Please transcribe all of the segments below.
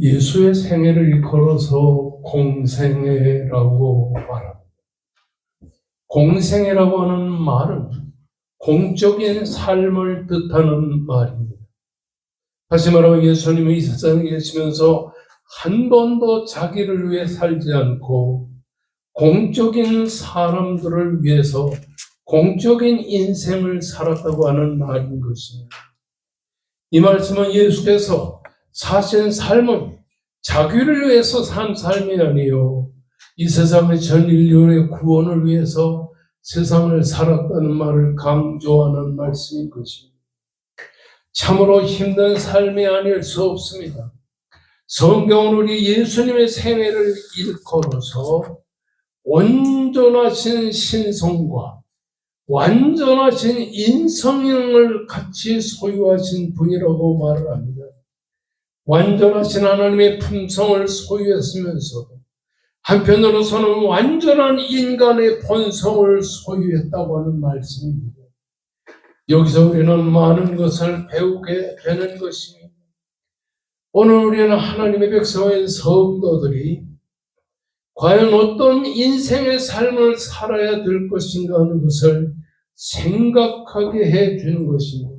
예수의 생애를 일컬어서 공생애라고 말합니다. 공생애라고 하는 말은 공적인 삶을 뜻하는 말입니다. 다시 말하면 예수님은 이 세상에 계시면서 한 번도 자기를 위해 살지 않고 공적인 사람들을 위해서 공적인 인생을 살았다고 하는 말인 것입니다. 이 말씀은 예수께서 사신 삶은 자기를 위해서 산 삶이 아니요 이 세상의 전 인류의 구원을 위해서 세상을 살았다는 말을 강조하는 말씀인 것입니다. 참으로 힘든 삶이 아닐 수 없습니다. 성경은 우리 예수님의 생애를 일컬어서 온전하신 신성과 완전하신 인성을 같이 소유하신 분이라고 말을 합니다. 완전하신 하나님의 품성을 소유했으면서도 한편으로서는 완전한 인간의 본성을 소유했다고 하는 말씀입니다. 여기서 우리는 많은 것을 배우게 되는 것입니다. 오늘 우리는 하나님의 백성인 성도들이 과연 어떤 인생의 삶을 살아야 될 것인가 하는 것을 생각하게 해주는 것입니다.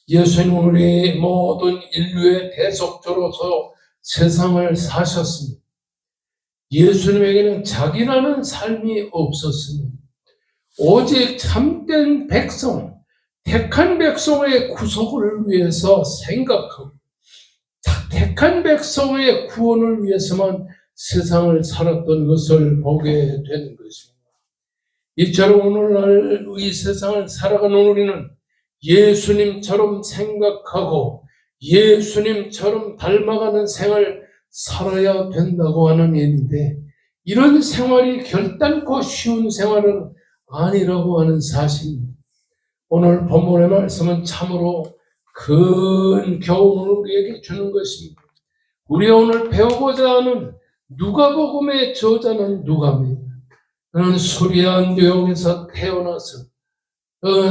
예수님은 우리 모든 인류의 대속자로서 세상을 사셨습니다. 예수님에게는 자기라는 삶이 없었습니다. 오직 참된 백성, 택한 백성의 구속을 위해서 생각하고 택한 백성의 구원을 위해서만 세상을 살았던 것을 보게 되는 것입니다. 이처럼 오늘날 이 세상을 살아가는 우리는 예수님처럼 생각하고 예수님처럼 닮아가는 생활을 살아야 된다고 하는 얘기인데 이런 생활이 결단코 쉬운 생활은 아니라고 하는 사실입니다. 오늘 본문의 말씀은 참으로 큰 교훈을 우리에게 주는 것입니다. 우리가 오늘 배우고자 하는 누가복음의 저자는 누가입니다. 그는 수리아 뉴욕에서 태어나서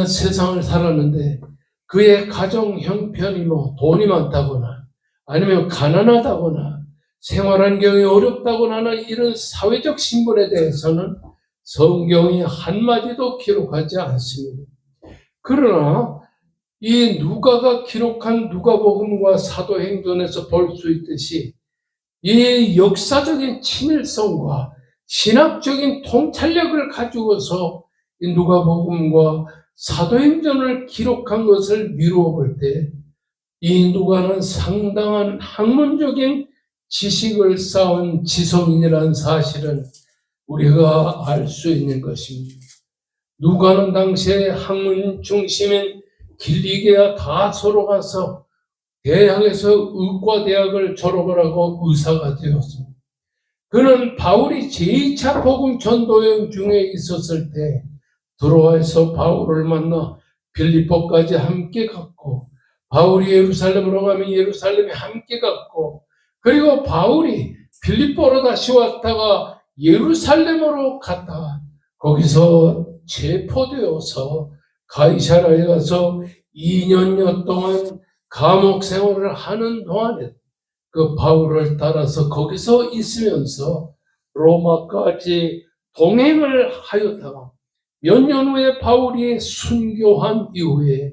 세상을 살았는데 그의 가정 형편이 돈이 많다거나 아니면 가난하다거나 생활 환경이 어렵다거나 하는 이런 사회적 신분에 대해서는 성경이 한마디도 기록하지 않습니다. 그러나 이 누가가 기록한 누가복음과 사도행전에서 볼 수 있듯이 이 역사적인 친밀성과 신학적인 통찰력을 가지고서 이 누가복음과 사도행전을 기록한 것을 미루어 볼 때 이 누가는 상당한 학문적인 지식을 쌓은 지성인이라는 사실은 우리가 알 수 있는 것입니다. 누가는 당시에 학문 중심인 길리게아 다소로 가서 대학에서 의과대학을 졸업을 하고 의사가 되었습니다. 그는 바울이 제2차 복음 전도여행 중에 있었을 때 드로아에서 바울을 만나 빌립보까지 함께 갔고 바울이 예루살렘으로 가면 예루살렘에 함께 갔고 그리고 바울이 빌립보로 다시 왔다가 예루살렘으로 갔다가 거기서 체포되어서 가이사라에 가서 2년여 동안 감옥 생활을 하는 동안에 그 바울을 따라서 거기서 있으면서 로마까지 동행을 하였다가 몇 년 후에 바울이 순교한 이후에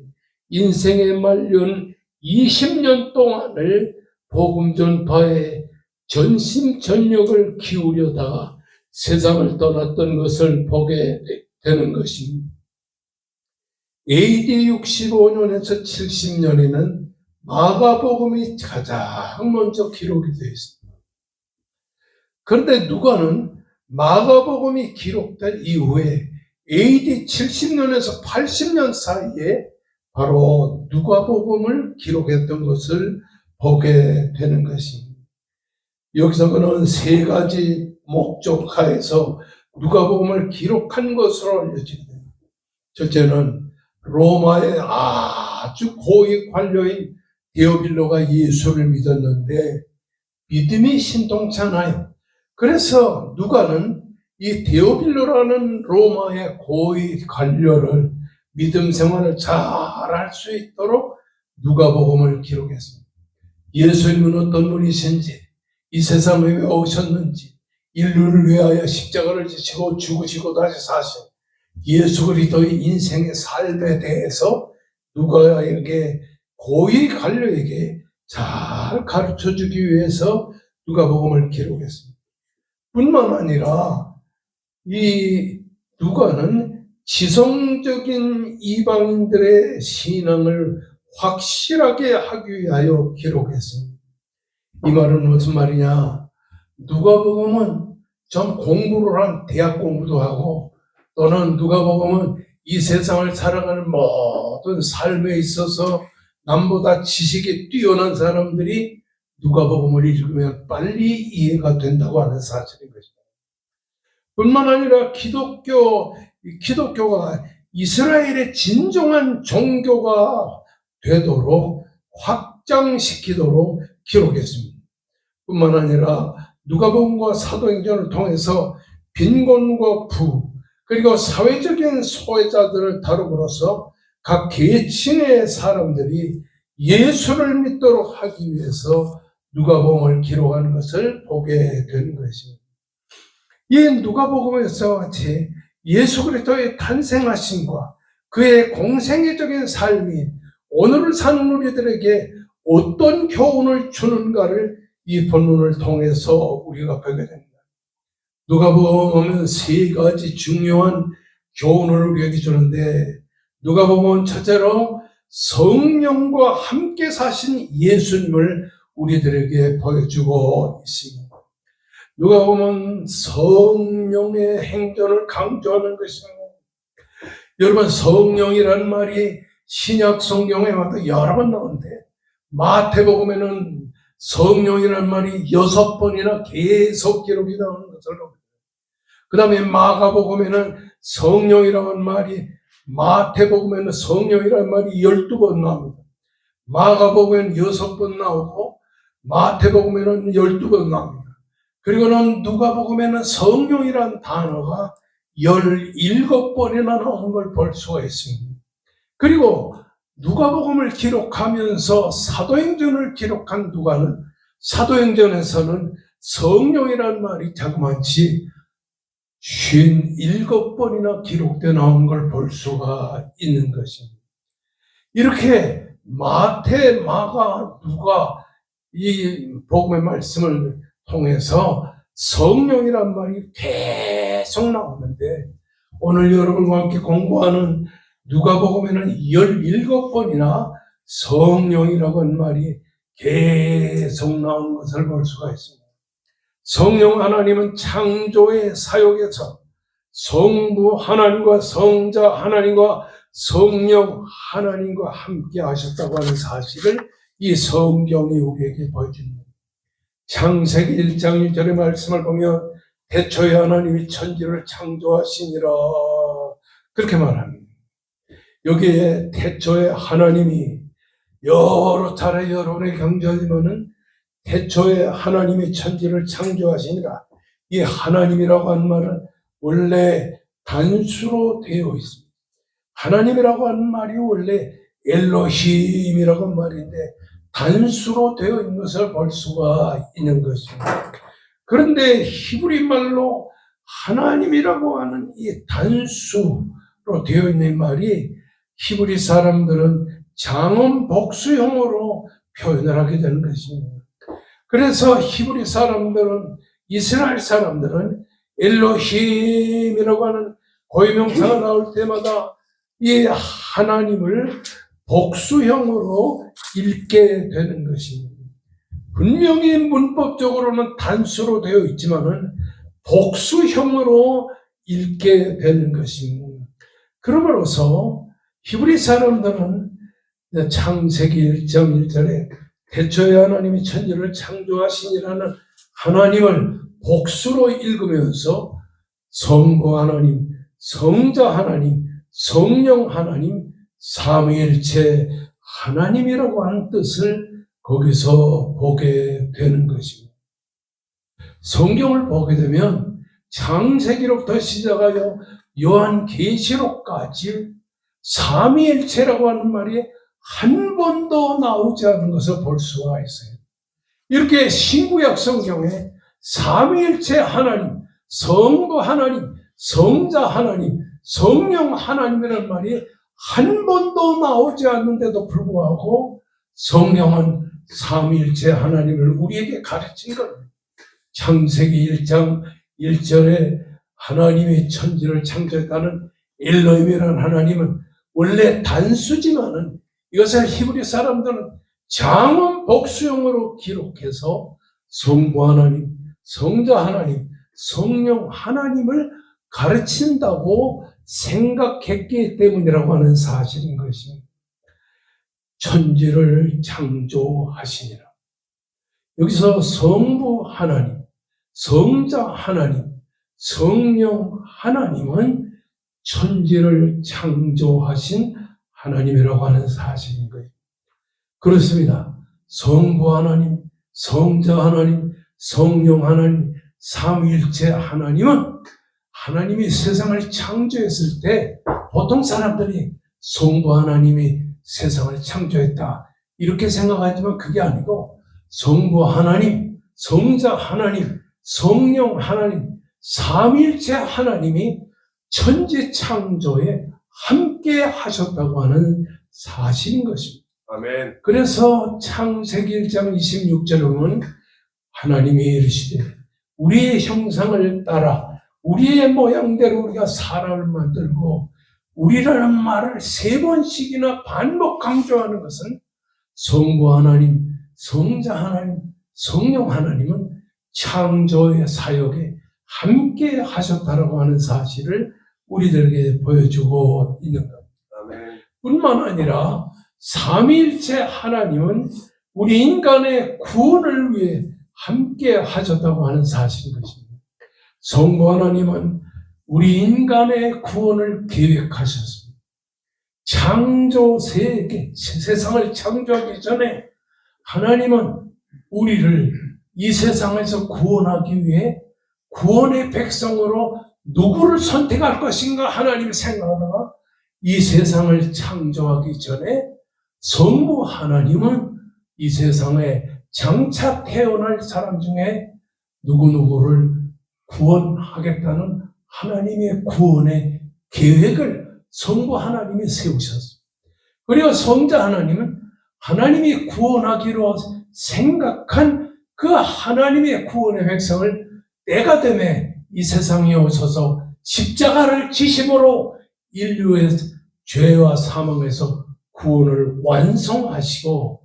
인생의 말년 20년 동안을 복음 전파에 전심전력을 기울여다가 세상을 떠났던 것을 보게 되는 것입니다. AD 65년에서 70년에는 마가복음이 가장 먼저 기록이 되어 있습니다. 그런데 누가는 마가복음이 기록된 이후에 AD 70년에서 80년 사이에 바로 누가복음을 기록했던 것을 보게 되는 것입니다. 여기서 그는 세 가지 목적하에서 누가복음을 기록한 것으로 알려지게 됩니다. 첫째는 로마의 아주 고위 관료인 데오빌로가 예수를 믿었는데 믿음이 신통치 않아요. 그래서 누가는 이 데오빌로라는 로마의 고위 관료를 믿음 생활을 잘 할 수 있도록 누가복음을 기록했습니다. 예수님은 어떤 분이신지, 이 세상에 왜 오셨는지, 인류를 위하여 십자가를 지시고 죽으시고 다시 사신 예수 그리스도의 인생의 삶에 대해서 누가에게 고이 갈려에게 잘 가르쳐주기 위해서 누가복음을 기록했습니다. 뿐만 아니라 이 누가는 지성적인 이방인들의 신앙을 확실하게 하기 위하여 기록했습니다. 이 말은 무슨 말이냐? 누가복음은 좀 공부를 한 대학 공부도 하고 또는 누가복음은 이 세상을 살아가는 모든 삶에 있어서 남보다 지식이 뛰어난 사람들이 누가복음을 읽으면 빨리 이해가 된다고 하는 사실인 것입니다. 뿐만 아니라 기독교가 이스라엘의 진정한 종교가 되도록 확장시키도록 기록했습니다. 뿐만 아니라 누가복음과 사도행전을 통해서 빈곤과 부 그리고 사회적인 소외자들을 다룸으로써 각 계층의 사람들이 예수를 믿도록 하기 위해서 누가복음을 기록하는 것을 보게 되는 것입니다. 이 누가복음에서 같이 예수 그리스도의 탄생하심과 그의 공생애적인 삶이 오늘을 사는 우리들에게 어떤 교훈을 주는가를 이 본문을 통해서 우리가 보게 됩니다. 누가복음은 세 가지 중요한 교훈을 우리에게 주는데 누가복음은 첫째로 성령과 함께 사신 예수님을 우리들에게 보여주고 있습니다. 누가복음은 성령의 행전을 강조하는 것입니다. 여러분, 성령이라는 말이 신약 성경에마다 여러 번 나오는데 마태복음에는 성령이라는 말이 6번이나 계속 기록이 나오는 것을 봅니다. 그 다음에 마가복음에는 성령이라는 말이 마태복음에는 성령이라는 말이 12번 나옵니다. 마가복음에는 6번 나오고 마태복음에는 12번 나옵니다. 그리고는 누가복음에는 성령이라는 단어가 17번이나 나오는 걸 볼 수가 있습니다. 그리고 누가복음을 기록하면서 사도행전을 기록한 누가는 사도행전에서는 성령이라는 말이 자그마치 57번이나 기록되어 나온 걸 볼 수가 있는 것입니다. 이렇게 마태, 마가, 누가 이 복음의 말씀을 통해서 성령이란 말이 계속 나오는데 오늘 여러분과 함께 공부하는 누가복음에는 17번이나 성령이라고 하는 말이 계속 나오는 것을 볼 수가 있습니다. 성령 하나님은 창조의 사역에서 성부 하나님과 성자 하나님과 성령 하나님과 함께 하셨다고 하는 사실을 이 성경이 우리에게 보여줍니다. 창세기 1장 1절의 말씀을 보면 태초에 하나님이 천지를 창조하시니라 그렇게 말합니다. 여기에 태초에 하나님이 여러 차례 여러분에 강조하지만은 태초에 하나님이 천지를 창조하시니라. 이 하나님이라고 하는 말은 원래 단수로 되어 있습니다. 하나님이라고 하는 말이 원래 엘로힘이라고 하는 말인데 단수로 되어 있는 것을 볼 수가 있는 것입니다. 그런데 히브리 말로 하나님이라고 하는 이 단수로 되어 있는 말이 히브리 사람들은 장음 복수형으로 표현을 하게 되는 것입니다. 그래서 히브리 사람들은 이스라엘 사람들은 엘로힘이라고 하는 고유명사가 나올 때마다 이 하나님을 복수형으로 읽게 되는 것입니다. 분명히 문법적으로는 단수로 되어 있지만은 복수형으로 읽게 되는 것입니다. 그러므로서 히브리 사람들은 창세기 1장 1절에 태초에 하나님이 천지를 창조하시니라는 하나님을 복수로 읽으면서 성부 하나님, 성자 하나님, 성령 하나님, 삼위일체 하나님이라고 하는 뜻을 거기서 보게 되는 것입니다. 성경을 보게 되면 창세기로부터 시작하여 요한계시록까지 삼위일체라고 하는 말이 한 번도 나오지 않은 것을 볼 수가 있어요. 이렇게 신구약 성경에 삼위일체 하나님, 성부 하나님, 성자 하나님, 성령 하나님이라는 말이 한 번도 나오지 않는데도 불구하고 성령은 삼위일체 하나님을 우리에게 가르친 겁니다. 창세기 1장 1절에 하나님이 천지를 창조했다는 엘로힘이라는 하나님은 원래 단수지만은 이것을 히브리 사람들은 장원 복수형으로 기록해서 성부 하나님, 성자 하나님, 성령 하나님을 가르친다고 생각했기 때문이라고 하는 사실인 것입니다. 천지를 창조하시니라. 여기서 성부 하나님, 성자 하나님, 성령 하나님은 천지를 창조하신 하나님이라고 하는 사실인 거예요. 그렇습니다. 성부 하나님, 성자 하나님, 성령 하나님, 삼위일체 하나님은 하나님이 세상을 창조했을 때 보통 사람들이 성부 하나님이 세상을 창조했다 이렇게 생각하지만 그게 아니고 성부 하나님, 성자 하나님, 성령 하나님, 삼위일체 하나님이 천지 창조에 함께 하셨다고 하는 사실인 것입니다. 아멘. 그래서 창세기 1장 26절에 보면 하나님이 이르시되 우리의 형상을 따라 우리의 모양대로 우리가 사람을 만들고 우리라는 말을 3번씩이나 반복 강조하는 것은 성부 하나님, 성자 하나님, 성령 하나님은 창조의 사역에 함께 하셨다라고 하는 사실을 우리들에게 보여주고 있는 겁니다. 아멘. 뿐만 아니라 삼위일체 하나님은 우리 인간의 구원을 위해 함께 하셨다고 하는 사실인 것입니다. 성부 하나님은 우리 인간의 구원을 계획하셨습니다. 창조 세계, 세상을 창조하기 전에 하나님은 우리를 이 세상에서 구원하기 위해 구원의 백성으로 누구를 선택할 것인가 하나님이 생각하다가 이 세상을 창조하기 전에 성부 하나님은 이 세상에 장차 태어날 사람 중에 누구누구를 구원하겠다는 하나님의 구원의 계획을 성부 하나님이 세우셨습니다. 그리고 성자 하나님은 하나님이 구원하기로 생각한 그 하나님의 구원의 백성을 때가 되매 이 세상에 오셔서 십자가를 지심으로 인류의 죄와 사망에서 구원을 완성하시고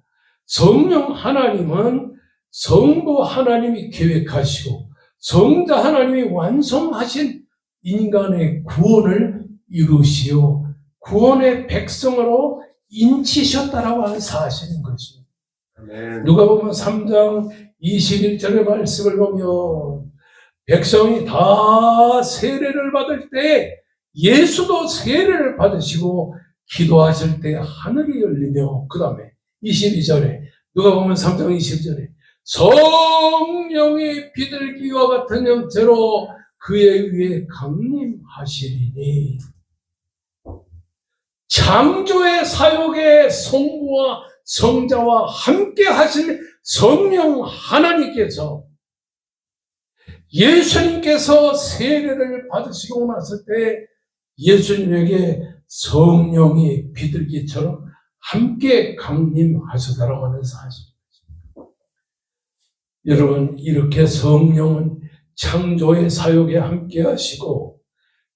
성령 하나님은 성부 하나님이 계획하시고 성자 하나님이 완성하신 인간의 구원을 이루시오 구원의 백성으로 인치셨다라고 하는 사실인 것입니다. 아멘. 누가복음 3장 21절의 말씀을 보면 백성이 다 세례를 받을 때 예수도 세례를 받으시고 기도하실 때 하늘이 열리며 그 다음에 22절에 누가복음 3장 22절에 성령이 비둘기와 같은 형태로 그의 위에 강림하시리니 창조의 사역에 성부와 성자와 함께 하실 성령 하나님께서 예수님께서 세례를 받으시고 났을 때 예수님에게 성령이 비둘기처럼 함께 강림하시다라고 하는 사실입니다. 여러분, 이렇게 성령은 창조의 사역에 함께 하시고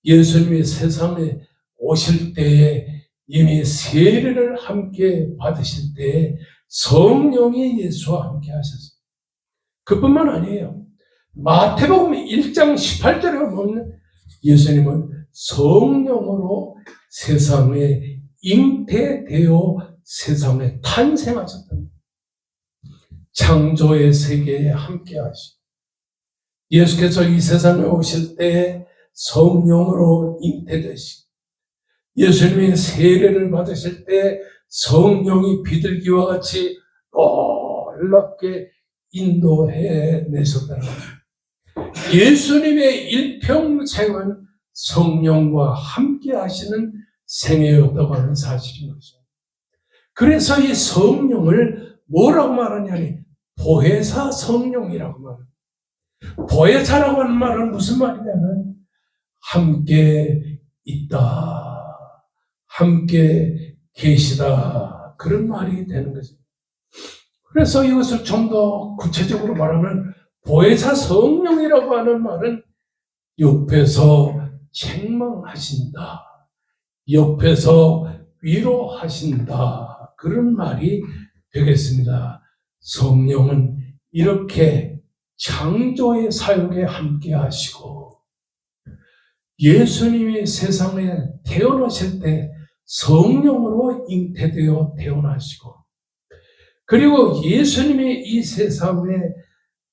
예수님이 세상에 오실 때에 이미 세례를 함께 받으실 때에 성령이 예수와 함께 하셨습니다. 그뿐만 아니에요. 마태복음 1장 18절에 보면 예수님은 성령으로 세상에 잉태되어 세상에 탄생하셨답니다. 창조의 세계에 함께 하시고 예수께서 이 세상에 오실 때 성령으로 잉태되시고 예수님이 세례를 받으실 때 성령이 비둘기와 같이 놀랍게 인도해 내셨다는 겁니다. 예수님의 일평생은 성령과 함께 하시는 생애였다고 하는 사실인 거죠. 그래서 이 성령을 뭐라고 말하냐니 보혜사 성령이라고 말합니다. 보혜사라고 하는 말은 무슨 말이냐면 함께 있다, 함께 계시다, 그런 말이 되는 거죠. 그래서 이것을 좀 더 구체적으로 말하면 보혜사 성령이라고 하는 말은 옆에서 책망하신다, 옆에서 위로하신다, 그런 말이 되겠습니다. 성령은 이렇게 창조의 사역에 함께 하시고 예수님이 세상에 태어나실 때 성령으로 잉태되어 태어나시고 그리고 예수님이 이 세상에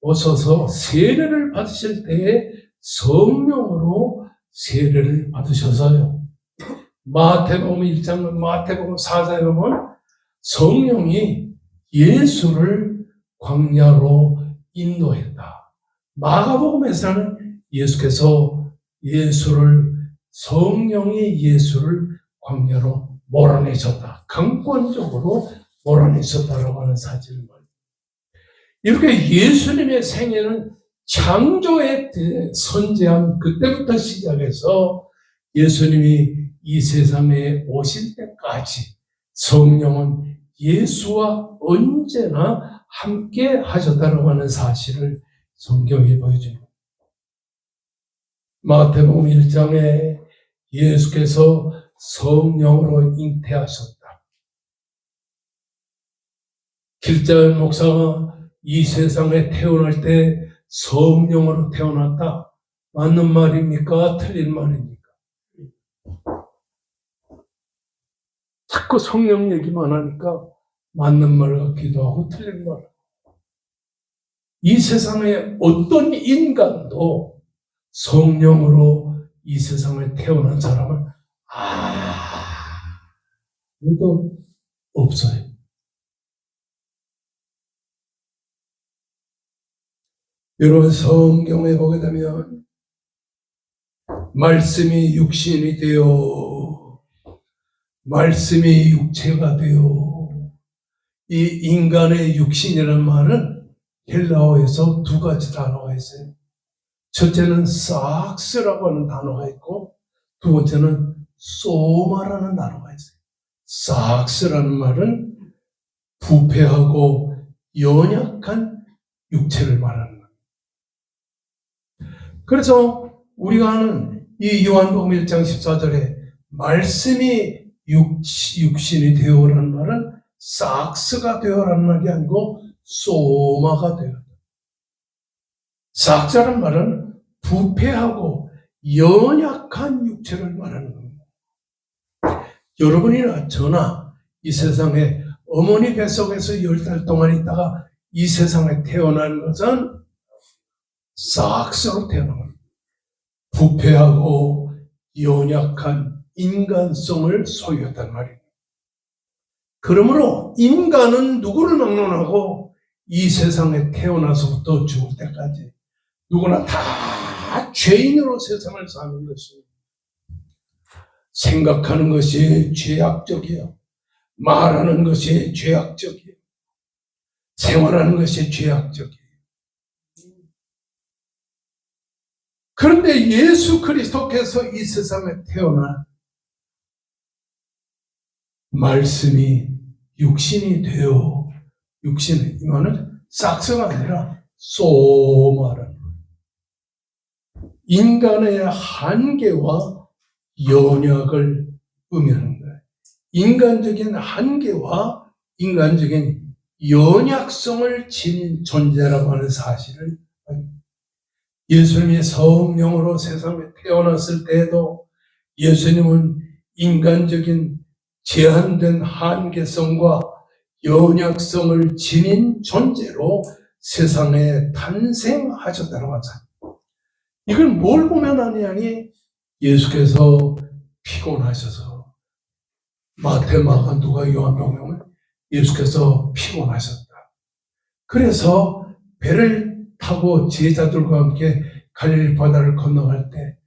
오셔서 세례를 받으실 때에 성령으로 세례를 받으셔서요. 마태복음 1장, 마태복음 4장에 보면 성령이 예수를 광야로 인도했다. 마가복음에서는 예수께서 성령이 예수를 광야로 몰아내셨다. 강권적으로 몰아내셨다라고 하는 사실을 말합니다. 이렇게 예수님의 생애는 창조의 선제한 그때부터 시작해서 예수님이 이 세상에 오실 때까지 성령은 예수와 언제나 함께 하셨다고 하는 사실을 성경이 보여줍니다. 마태복음 1장에 예수께서 성령으로 잉태하셨다. 길자연 목사가 이 세상에 태어날 때 성령으로 태어났다. 맞는 말입니까? 틀린 말입니까? 자꾸 성령 얘기만 하니까 맞는 말 같기도 하고 틀린 말. 이 세상에 어떤 인간도 성령으로 이 세상에 태어난 사람은 아무도 없어요. 여러분 성경에 보게 되면 말씀이 육신이 되어 말씀이 육체가 되어 이 인간의 육신이라는 말은 헬라어에서 두 가지 단어가 있어요. 첫째는 삭스라고 하는 단어가 있고 두 번째는 소마라는 단어가 있어요. 삭스라는 말은 부패하고 연약한 육체를 말하는 거예요. 그래서 우리가 아는 이 요한복음 1장 14절에 말씀이 육신이 되어라는 말은 삭스가 되어라는 말이 아니고 소마가 되어. 삭스라는 말은 부패하고 연약한 육체를 말하는 겁니다. 여러분이나 저나 이 세상에 어머니 뱃속에서 10달 동안 있다가 이 세상에 태어난 것은 삭스로 태어난 겁니다. 부패하고 연약한 인간성을 소유했단 말입니다. 그러므로 인간은 누구를 막론하고 이 세상에 태어나서부터 죽을 때까지 누구나 다 죄인으로 세상을 사는 것입니다. 생각하는 것이 죄악적이에요. 말하는 것이 죄악적이에요. 생활하는 것이 죄악적이에요. 그런데 예수 그리스도께서 이 세상에 태어나 말씀이 육신이 되어 육신이 이거는 삭스가 아니라 소마라는 거예요. 인간의 한계와 연약을 의미하는 거예요. 인간적인 한계와 인간적인 연약성을 지닌 존재라고 하는 사실을 예수님이 성령으로 세상에 태어났을 때에도 예수님은 인간적인 제한된 한계성과 연약성을 지닌 존재로 세상에 탄생하셨다고 하잖아요. 이걸 뭘 보면 아니하니 예수께서 피곤하셔서 마태, 마가, 누가, 요한복음에 예수께서 피곤하셨다. 그래서 배를 타고 제자들과 함께 갈릴리 바다를 건너갈 때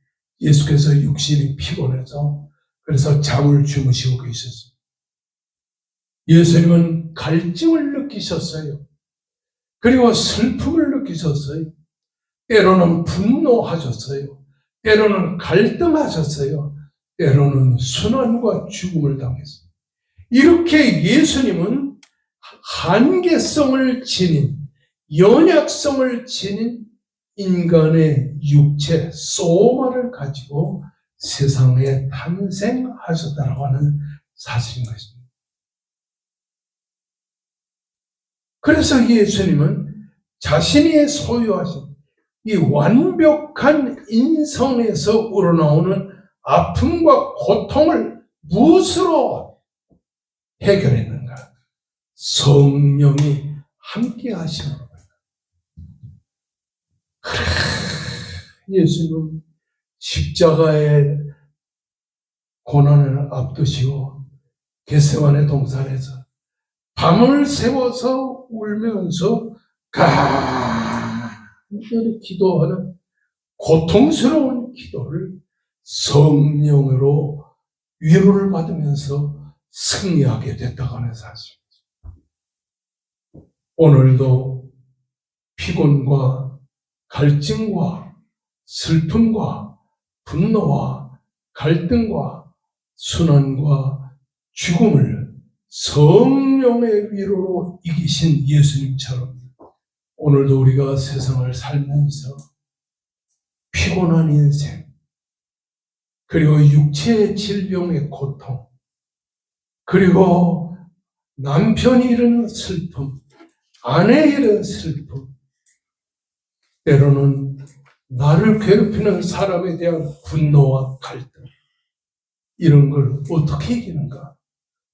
예수께서 육신이 피곤해서 그래서 잠을 주무시고 계셨습니다. 예수님은 갈증을 느끼셨어요. 그리고 슬픔을 느끼셨어요. 때로는 분노하셨어요. 때로는 갈등하셨어요. 때로는 순환과 죽음을 당했어요. 이렇게 예수님은 한계성을 지닌, 연약성을 지닌 인간의 육체, 소마를 가지고 세상에 탄생하셨다고 하는 사실인 것입니다. 그래서 예수님은 자신이 소유하신 이 완벽한 인성에서 우러나오는 아픔과 고통을 무엇으로 해결했는가? 성령이 함께 하심으로. 예수님은 십자가의 고난을 앞두시고 겟세마네 동산에서 밤을 새워서 울면서 간절히 기도하는 고통스러운 기도를 성령으로 위로를 받으면서 승리하게 됐다고 하는 사실입니다. 오늘도 피곤과 갈증과 슬픔과 분노와 갈등과 순환과 죽음을 성령의 위로로 이기신 예수님처럼 오늘도 우리가 세상을 살면서 피곤한 인생, 그리고 육체의 질병의 고통, 그리고 남편이 이르는 슬픔, 아내의 이르는 슬픔, 때로는 나를 괴롭히는 사람에 대한 분노와 갈등, 이런 걸 어떻게 이기는가?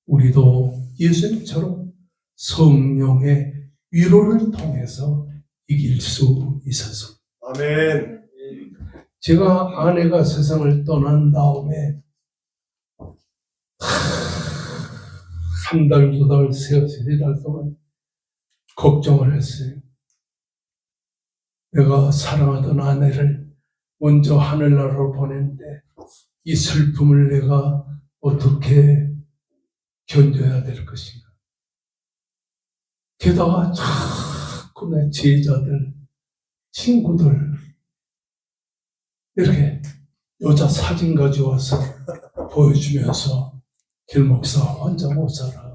우리도 예수님처럼 성령의 위로를 통해서 이길 수 있어서. 아멘. 제가 아내가 세상을 떠난 다음에 한 달, 두 달, 세 달 동안 걱정을 했어요. 내가 사랑하던 아내를 먼저 하늘나라로 보냈는데 이 슬픔을 내가 어떻게 견뎌야 될 것인가. 게다가 자꾸 내 제자들, 친구들 이렇게 여자 사진 가져와서 보여주면서 길 목사 혼자 못 살아.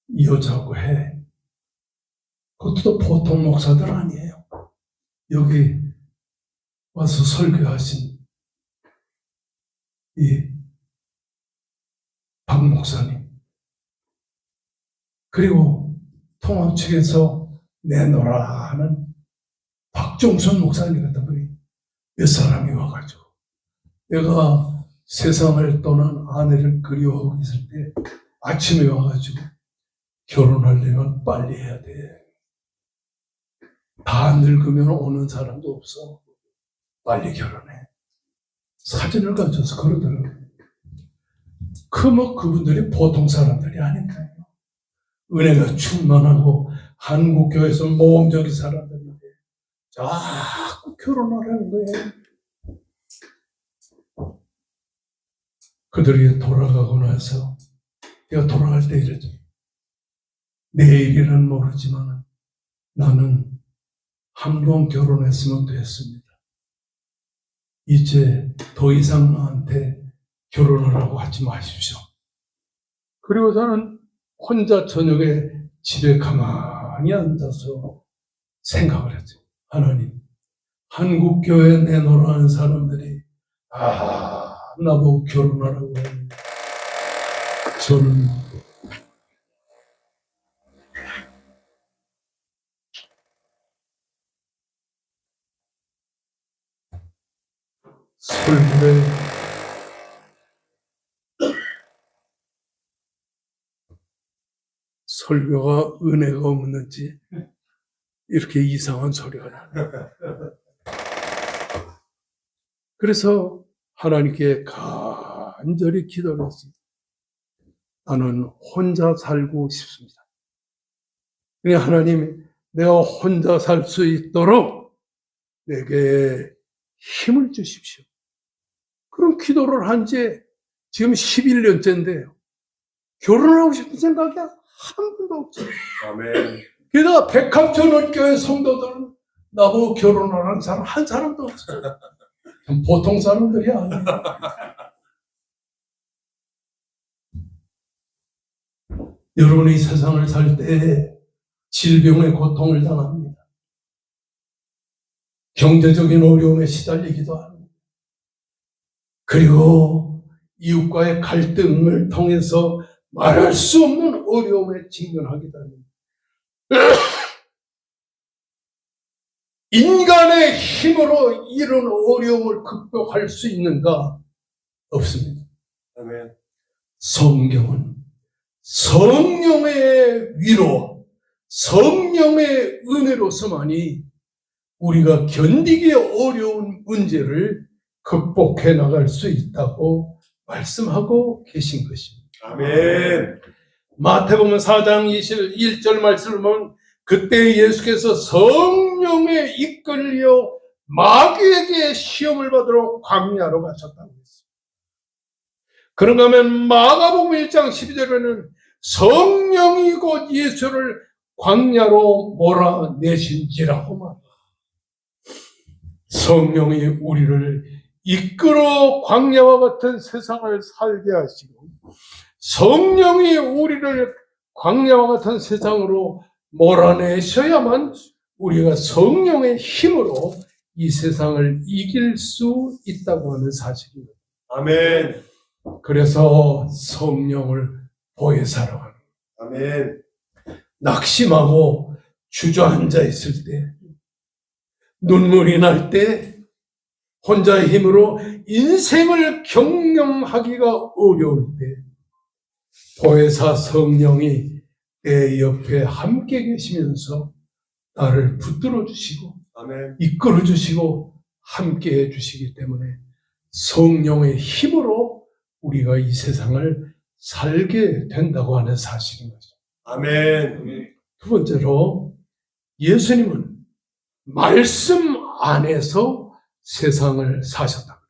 이 여자하고 해. 그것도 보통 목사들 아니에요. 여기 와서 설교하신 이 박 목사님, 그리고 통합 측에서 내놓으라 하는 박종선 목사님 같은 분이 몇 사람이 와가지고 내가 세상을 떠난 아내를 그리워하고 있을 때 아침에 와가지고 결혼하려면 빨리 해야 돼. 다 늙으면 오는 사람도 없어. 빨리 결혼해. 사진을 가져서 그러더라고요. 그분들이 보통 사람들이 아닌가요? 은혜가 충만하고 한국교회에서 모험적인 사람들인데 자꾸 결혼하라는 거예요. 그들이 돌아가고 나서 내가 돌아갈 때 이러죠. 내일이란 모르지만 나는 한 번 결혼했으면 됐습니다. 이제 더 이상 나한테 결혼하라고 하지 마십시오. 그리고 저는 혼자 저녁에 집에 가만히 앉아서 생각을 했죠. 하나님, 한국교회 내놓으라는 사람들이 나보고 결혼하라고 했는데 저는 설교가 은혜가 없는지 이렇게 이상한 소리가 나요. 그래서 하나님께 간절히 기도를 했습니다. 나는 혼자 살고 싶습니다. 그래 하나님, 내가 혼자 살 수 있도록 내게 힘을 주십시오. 그런 기도를 한 지 지금 11년째인데요. 결혼하고 싶은 생각이 한 번도 없어요. 아멘. 게다가 백합전원교회 성도들은 나보고 결혼하는 사람 한 사람도 없어요. 보통 사람들이 아니에요. 여러분이 세상을 살 때 질병의 고통을 당합니다. 경제적인 어려움에 시달리기도 합니다. 그리고 이웃과의 갈등을 통해서 말할 수 없는 어려움에 직면하기도 합니다. 인간의 힘으로 이런 어려움을 극복할 수 있는가? 없습니다. 아멘. 성경은 성령의 위로, 성령의 은혜로서만이 우리가 견디기 어려운 문제를 극복해 나갈 수 있다고 말씀하고 계신 것입니다. 아멘. 마태복음 4장 21절 말씀을 보면 그때 예수께서 성령에 이끌려 마귀에게 시험을 받으러 광야로 가셨다고 했습니다. 그런가 하면 마가복음 1장 12절에는 성령이 곧 예수를 광야로 몰아내신지라고 말합니다. 성령이 우리를 이끌어 광야와 같은 세상을 살게 하시고 성령이 우리를 광야와 같은 세상으로 몰아내셔야만 우리가 성령의 힘으로 이 세상을 이길 수 있다고 하는 사실입니다. 아멘. 그래서 성령을 보혜사라고 하는 거예요. 아멘. 낙심하고 주저앉아 있을 때, 눈물이 날 때, 혼자의 힘으로 인생을 경영하기가 어려울 때, 보혜사 성령이 내 옆에 함께 계시면서 나를 붙들어 주시고, 아멘. 이끌어 주시고, 함께 해 주시기 때문에 성령의 힘으로 우리가 이 세상을 살게 된다고 하는 사실인 거죠. 아멘. 두 번째로, 예수님은 말씀 안에서 세상을 사셨다.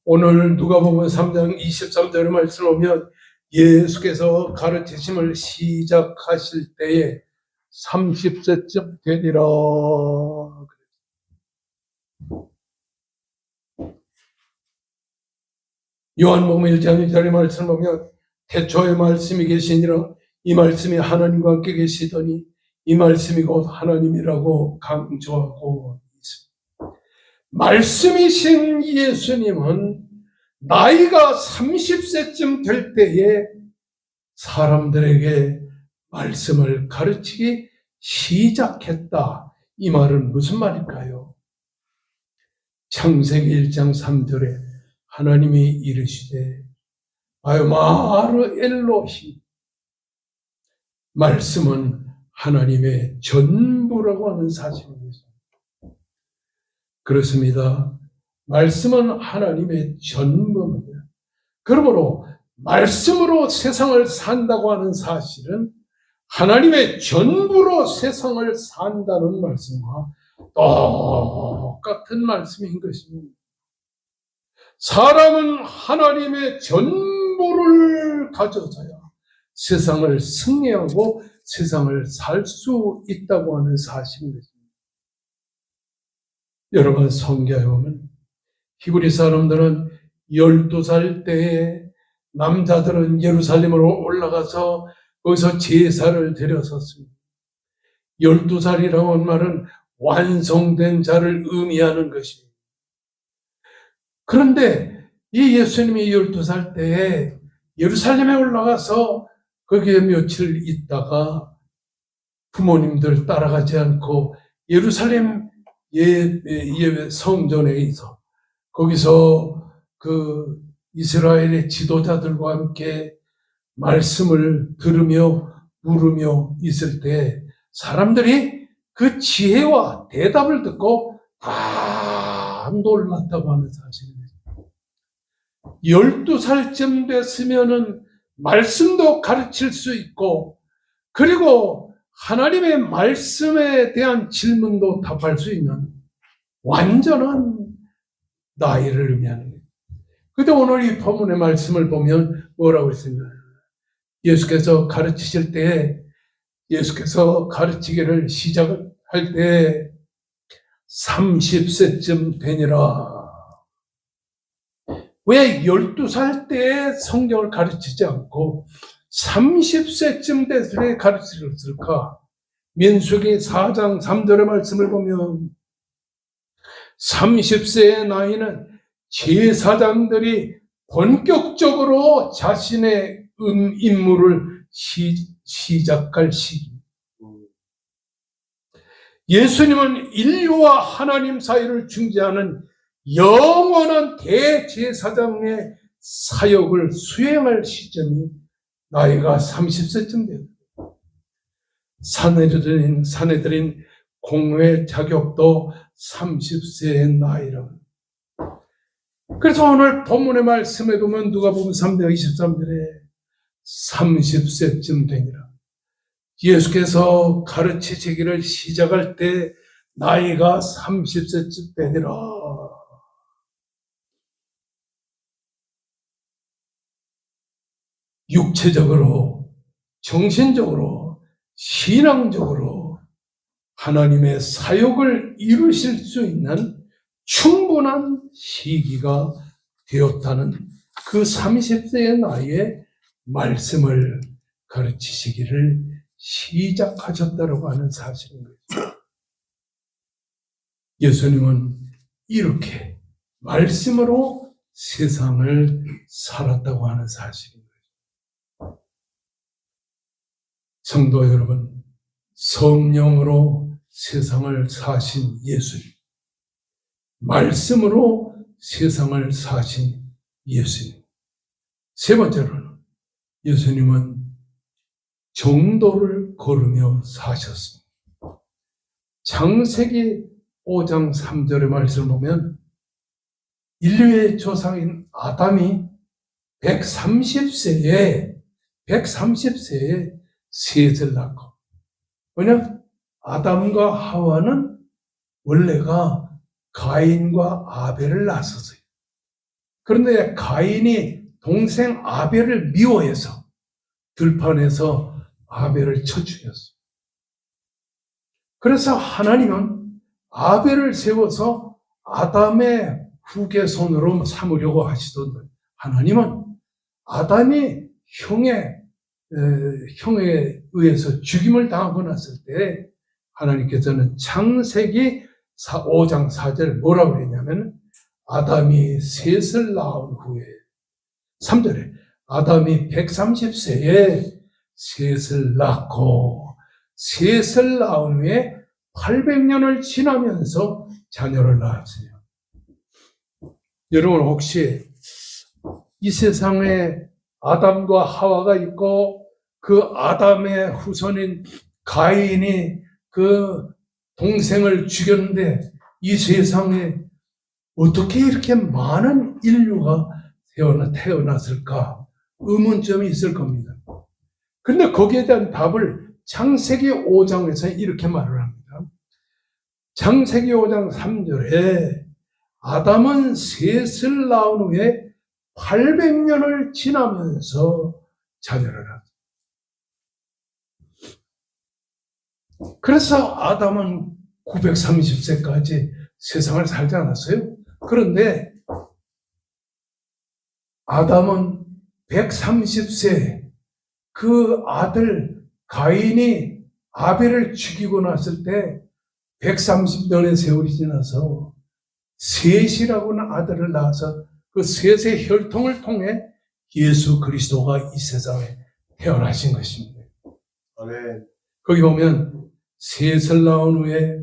오늘 누가복음 3장 23절의 말씀을 보면 예수께서 가르치심을 시작하실 때에 30세쯤 되니라. 요한복음 1장 1절의 말씀을 보면 태초에 말씀이 계시니라. 이 말씀이 하나님과 함께 계시더니 이 말씀이 곧 하나님이라고 강조하고 있습니다. 말씀이신 예수님은 나이가 30세쯤 될 때에 사람들에게 말씀을 가르치기 시작했다. 이 말은 무슨 말일까요? 창세기 1장 3절에 하나님이 이르시되 마르 엘로힘, 말씀은 하나님의 전부라고 하는 사실입니다. 그렇습니다. 말씀은 하나님의 전부입니다. 그러므로 말씀으로 세상을 산다고 하는 사실은 하나님의 전부로 세상을 산다는 말씀과 똑같은 말씀인 것입니다. 사람은 하나님의 전부를 가져서야 세상을 승리하고 세상을 살 수 있다고 하는 사실입니다. 여러분 성경에 보면 히브리 사람들은 12살 때에 남자들은 예루살렘으로 올라가서 거기서 제사를 드렸었습니다. 12살이라고 하는 말은 완성된 자를 의미하는 것입니다. 그런데 이 예수님이 12살 때에 예루살렘에 올라가서 거기에 며칠 있다가 부모님들 따라가지 않고 예루살렘 예배 성전에서 거기서 그 이스라엘의 지도자들과 함께 말씀을 들으며 물으며 있을 때 사람들이 그 지혜와 대답을 듣고 다 놀랐다고 하는 사실입니다. 12살쯤 됐으면은 말씀도 가르칠 수 있고 그리고 하나님의 말씀에 대한 질문도 답할 수 있는 완전한 나이를 의미하는 거예요. 근데 오늘 이 본문의 말씀을 보면 뭐라고 했습니까? 예수께서 가르치실 때 예수께서 가르치기를 시작할 때 30세쯤 되니라. 왜 12살 때 성경을 가르치지 않고 30세쯤 됐을 때 가르치셨을까? 민수기 4장 3절의 말씀을 보면 30세의 나이는 제사장들이 본격적으로 자신의 임무를 시작할 시기. 예수님은 인류와 하나님 사이를 중재하는 영원한 대제사장의 사역을 수행할 시점이 나이가 30세쯤 됩니다. 사내들인 공회 자격도 30세의 나이라. 그래서 오늘 본문의 말씀에 보면 누가복음 3장 23절에 30세쯤 되니라. 예수께서 가르치시기를 시작할 때 나이가 30세쯤 되니라. 육체적으로, 정신적으로, 신앙적으로 하나님의 사역을 이루실 수 있는 충분한 시기가 되었다는 그 30세의 나이에 말씀을 가르치시기를 시작하셨다고 하는 사실인 거죠. 예수님은 이렇게 말씀으로 세상을 살았다고 하는 사실인 거죠. 성도 여러분, 성령으로 세상을 사신 예수님, 말씀으로 세상을 사신 예수님. 세 번째로는 예수님은 정도를 걸으며 사셨습니다. 창세기 5장 3절의 말씀을 보면 인류의 조상인 아담이 130세에 셋을 낳고, 왜냐? 아담과 하와는 원래가 가인과 아벨을 낳았어요. 그런데 가인이 동생 아벨을 미워해서 들판에서 아벨을 쳐 죽였어요. 그래서 하나님은 아벨을 세워서 아담의 후계손으로 삼으려고 하시던 하나님은 아담이 형에 의해서 죽임을 당하고 났을 때 하나님께서는 창세기 5장 4절 뭐라고 그랬냐면 아담이 셋을 낳은 후에 3절에 아담이 130세에 셋을 낳고 셋을 낳은 후에 800년을 지나면서 자녀를 낳았어요. 여러분 혹시 이 세상에 아담과 하와가 있고 그 아담의 후손인 가인이 그 동생을 죽였는데 이 세상에 어떻게 이렇게 많은 인류가 태어났을까? 의문점이 있을 겁니다. 근데 거기에 대한 답을 창세기 5장에서 이렇게 말을 합니다. 창세기 5장 3절에 아담은 셋을 낳은 후에 800년을 지나면서 자녀를 낳았다. 그래서 아담은 930세까지 세상을 살지 않았어요. 그런데 아담은 130세 그 아들 가인이 아벨을 죽이고 났을 때 130년의 세월이 지나서 셋이라고는 아들을 낳아서 그 셋의 혈통을 통해 예수 그리스도가 이 세상에 태어나신 것입니다. 아멘. 거기 보면 셋을 낳은 후에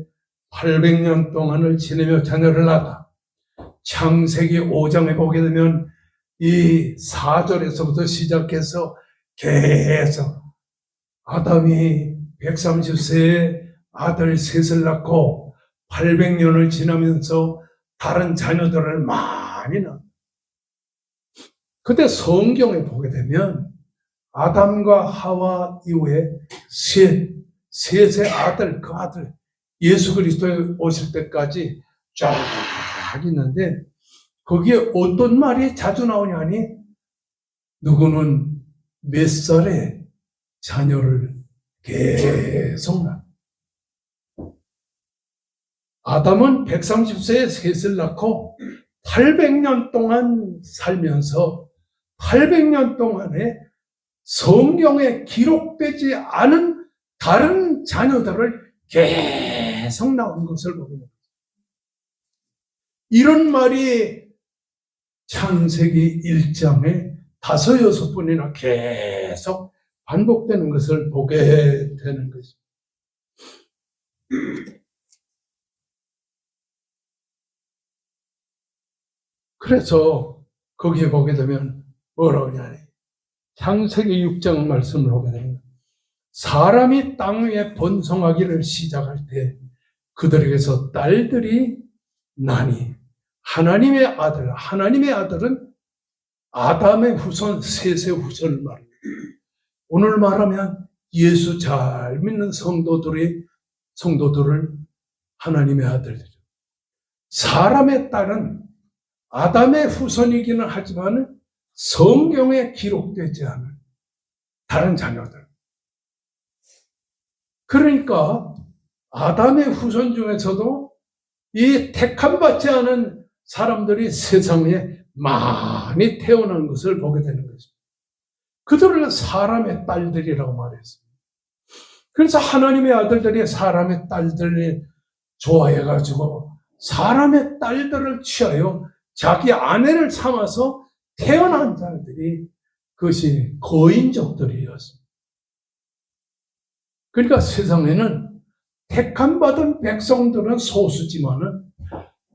800년 동안을 지내며 자녀를 낳았다. 창세기 5장에 보게 되면 이 4절에서부터 시작해서 계속 아담이 130세에 아들 셋을 낳고 800년을 지나면서 다른 자녀들을 많이 낳았다. 그때 성경에 보게 되면 아담과 하와 이후에 셋의 아들, 그 아들 예수 그리스도에 오실 때까지 쫙 있는데 거기에 어떤 말이 자주 나오냐니 누구는 몇 살에 자녀를 계속 나. 아담은 130세에 셋을 낳고 800년 동안 살면서 800년 동안에 성경에 기록되지 않은 다른 자녀들을 계속 낳은 것을 보게 됩니다. 이런 말이 창세기 1장에 5, 6번이나 계속 반복되는 것을 보게 되는 것입니다. 그래서 거기에 보게 되면 뭐라고 하냐. 창세기 6장 말씀을 보게 됩니다. 사람이 땅 위에 번성하기를 시작할 때 그들에게서 딸들이 나니 하나님의 아들은 아담의 후손, 셋의 후손을 말합니다. 오늘 말하면 예수 잘 믿는 성도들을 하나님의 아들들이죠. 사람의 딸은 아담의 후손이기는 하지만 성경에 기록되지 않은 다른 자녀들. 그러니까 아담의 후손 중에서도 이 택함받지 않은 사람들이 세상에 많이 태어난 것을 보게 되는 것입니다. 그들을 사람의 딸들이라고 말했습니다. 그래서 하나님의 아들들이 사람의 딸들을 좋아해가지고 사람의 딸들을 취하여 자기 아내를 삼아서 태어난 자들이 그것이 거인족들이었습니다. 그러니까 세상에는 택함받은 백성들은 소수지만은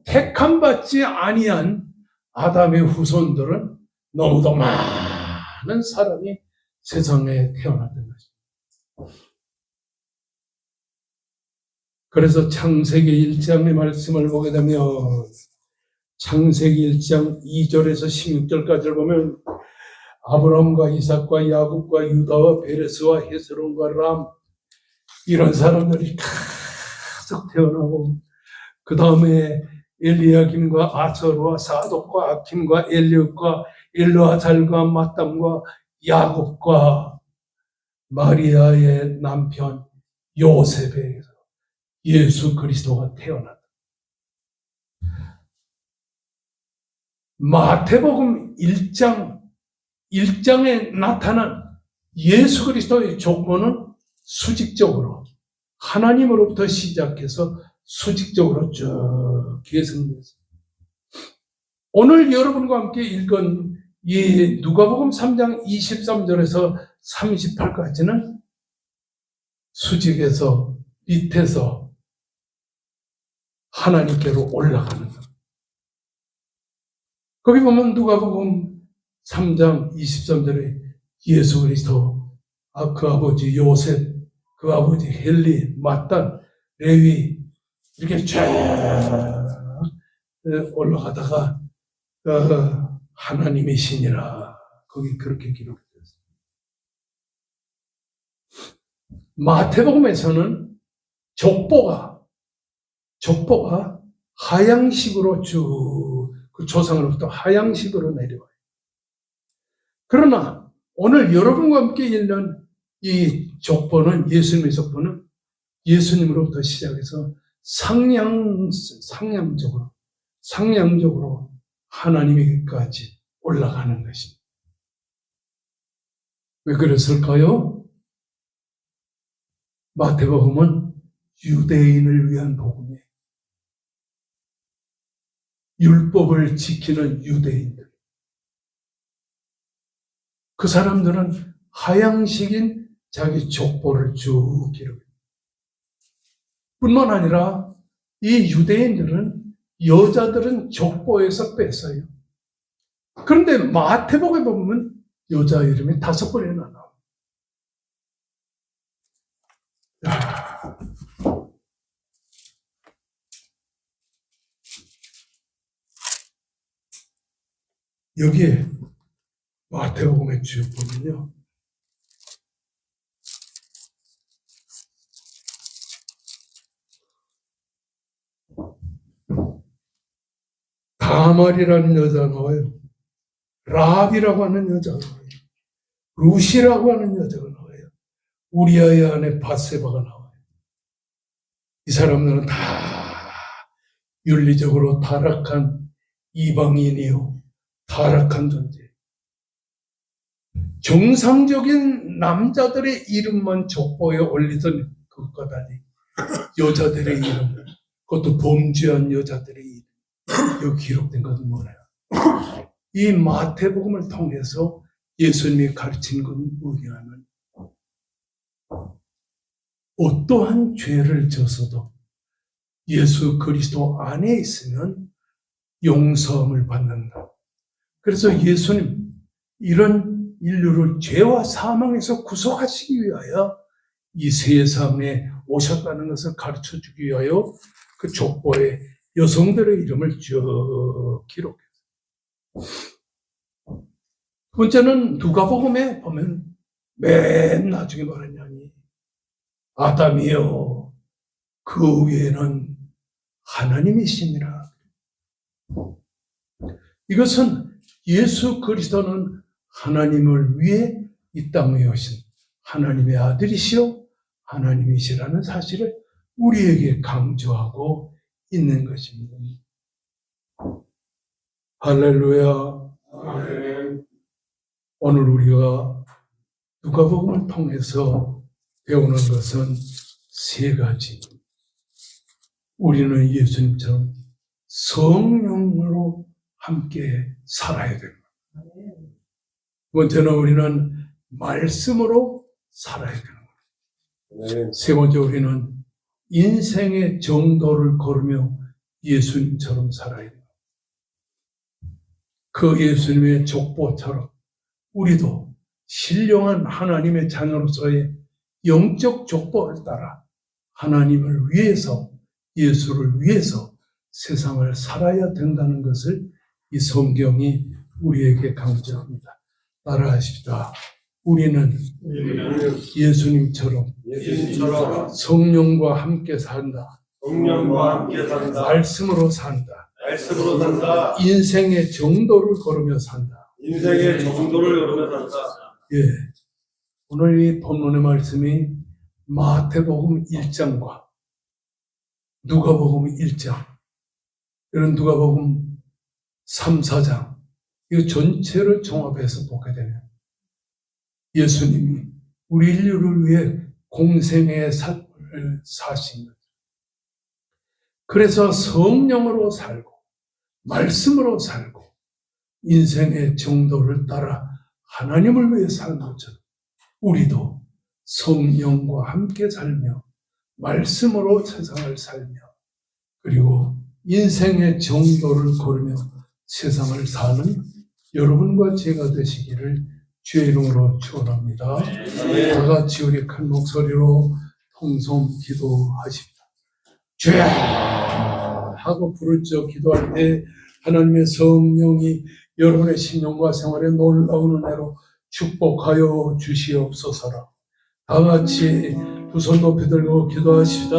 택함받지 아니한 아담의 후손들은 너무도 많은 사람이 세상에 태어났던 것입니다. 그래서 창세기 1장의 말씀을 보게 되면 창세기 1장 2절에서 16절까지를 보면 아브라함과 이삭과 야곱과 유다와 베레스와 헤스론과 람 이런 사람들이 계속 태어나고 그 다음에 엘리야김과 아설과 사독과 아킴과 엘리압과 엘르아잘과 마담과 야곱과 마리아의 남편 요셉에게서 예수 그리스도가 태어났다. 마태복음 1장에 나타난 예수 그리스도의 조건은 수직적으로 하나님으로부터 시작해서 수직적으로 쭉 계승됐습니다. 오늘 여러분과 함께 읽은 이 누가복음 3장 23절에서 38까지는 수직에서 밑에서 하나님께로 올라가는 것. 거기 보면 누가복음 3장 23절에 예수 그리스도, 그 아버지 요셉, 그 아버지 헬리, 마탄, 레위 이렇게 쫙 올라가다가 하나님의 신이라 거기 그렇게 기록되었습니다. 마태복음에서는 족보가 하향식으로 쭉 그 조상으로부터 하향식으로 내려와요. 그러나 오늘 여러분과 함께 읽는 이 족보는 예수님의 족보는 예수님으로부터 시작해서 상향적으로 하나님에게까지 올라가는 것입니다. 왜 그랬을까요? 마태복음은 유대인을 위한 복음이에요. 율법을 지키는 유대인들. 그 사람들은 하향식인 자기 족보를 쭉 기록해요. 뿐만 아니라 이 유대인들은 여자들은 족보에서 뺐어요. 그런데 마태복음에 보면 여자 이름이 5번이나 나와요. 여기에 마태복음에 쭉 보면요. 다말이라는 여자가 나와요. 라합이라고 하는 여자가 나와요. 루시라고 하는 여자가 나와요. 우리아의 아내 밧세바가 나와요. 이 사람들은 다 윤리적으로 타락한 이방인이요, 타락한 존재. 정상적인 남자들의 이름만 족보에 올리던 그것과 달리 여자들의 이름, 그것도 범죄한 여자들의 이름, 여기 기록된 것은 뭐래요? 이 마태복음을 통해서 예수님이 가르친 건 뭐냐면, 어떠한 죄를 져서도 예수 그리스도 안에 있으면 용서함을 받는다. 그래서 예수님 이런 인류를 죄와 사망에서 구속하시기 위하여 이 세상에 오셨다는 것을 가르쳐주기 위하여 그 족보에 여성들의 이름을 쭉 기록했어요. 두 번째는 누가복음에 보면 맨 나중에 말하냐니, 아담이여 그 위에는 하나님이시니라. 이것은 예수 그리스도는 하나님을 위해 이 땅에 오신 하나님의 아들이시요 하나님이시라는 사실을 우리에게 강조하고 있는 것입니다. 할렐루야. 오늘 우리가 누가복음을 통해서 배우는 것은 세 가지. 우리는 예수님처럼 성령으로 함께 살아야 됩니다. 두 번째는 우리는 말씀으로 살아야 됩니다. 세 번째, 우리는 인생의 정도를 걸으며 예수님처럼 살아야 됩니다. 그 예수님의 족보처럼 우리도 신령한 하나님의 자녀로서의 영적 족보를 따라 하나님을 위해서, 예수를 위해서 세상을 살아야 된다는 것을 이 성경이 우리에게 강조합니다. 따라하십시다. 우리는 예수님처럼 성령과 함께 산다. 말씀으로 산다. 인생의 정도를 걸으며 산다. 예. 오늘 이 본문의 말씀이 마태복음 1장과 누가복음 1장, 이런 누가복음 3, 4장, 이 전체를 종합해서 보게 되면 예수님이 우리 인류를 위해 공생의 삶을 사신 것. 그래서 성령으로 살고 말씀으로 살고 인생의 정도를 따라 하나님을 위해 사는 것처럼 우리도 성령과 함께 살며 말씀으로 세상을 살며 그리고 인생의 정도를 걸으며 세상을 사는 여러분과 제가 되시기를 주의 이름으로 축원합니다. 다 같이 우리 큰 목소리로 통성 기도하십니다. 주여 하고 부를 적 기도할 때 하나님의 성령이 여러분의 신령과 생활에 놀라운 은혜로 축복하여 주시옵소서라. 다 같이 두 손 높이 들고 기도하십시다.